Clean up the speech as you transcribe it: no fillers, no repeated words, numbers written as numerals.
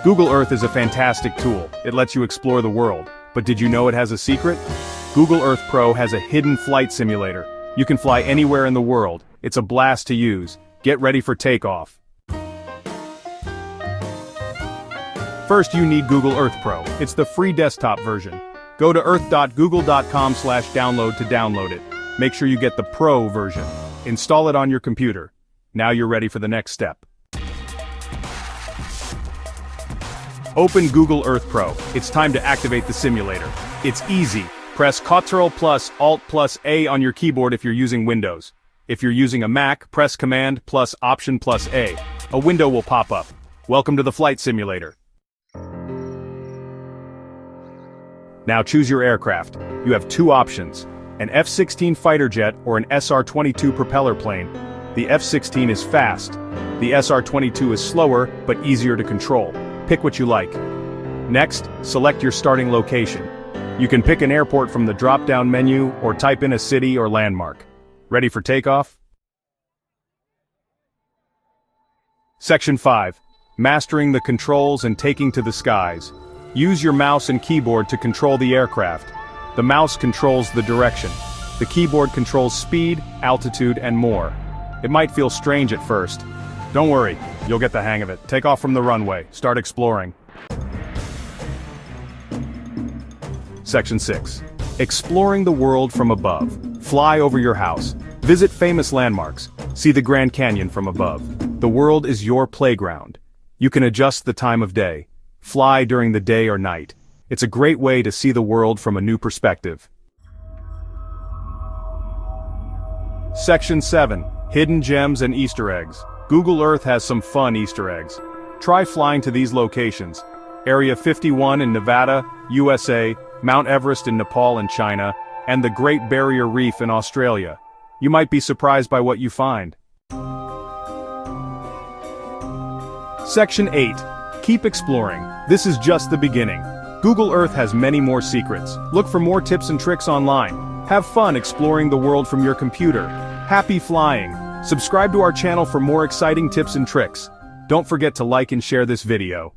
Google Earth is a fantastic tool. It lets you explore the world. But did you know it has a secret? Google Earth Pro has a hidden flight simulator. You can fly anywhere in the world. It's a blast to use. Get ready for takeoff. First, you need Google Earth Pro. It's the free desktop version. Go to earth.google.com/download to download it. Make sure you get the Pro version. Install it on your computer. Now you're ready for the next step. Open Google Earth Pro. It's time to activate the simulator. It's easy. Press Ctrl plus Alt plus A on your keyboard if you're using Windows. If you're using a Mac, press Command plus Option plus A. A window will pop up. Welcome to the flight simulator. Now choose your aircraft. You have two options: an F-16 fighter jet or an SR-22 propeller plane. The F-16 is fast. The SR-22 is slower, but easier to control. Pick what you like. Next, select your starting location. You can pick an airport from the drop-down menu or type in a city or landmark. Ready for takeoff? Section 5. Mastering the controls and taking to the skies. Use your mouse and keyboard to control the aircraft. The mouse controls the direction. The keyboard controls speed, altitude, and more. It might feel strange at first. Don't worry, you'll get the hang of it. Take off from the runway. Start exploring. Section 6. Exploring the world from above. Fly over your house. Visit famous landmarks. See the Grand Canyon from above. The world is your playground. You can adjust the time of day. Fly during the day or night. It's a great way to see the world from a new perspective. Section 7. Hidden gems and Easter eggs. Google Earth has some fun Easter eggs. Try flying to these locations: Area 51 in Nevada, USA, Mount Everest in Nepal and China, and the Great Barrier Reef in Australia. You might be surprised by what you find. Section 8. Keep exploring. This is just the beginning. Google Earth has many more secrets. Look for more tips and tricks online. Have fun exploring the world from your computer. Happy flying! Subscribe to our channel for more exciting tips and tricks. Don't forget to like and share this video.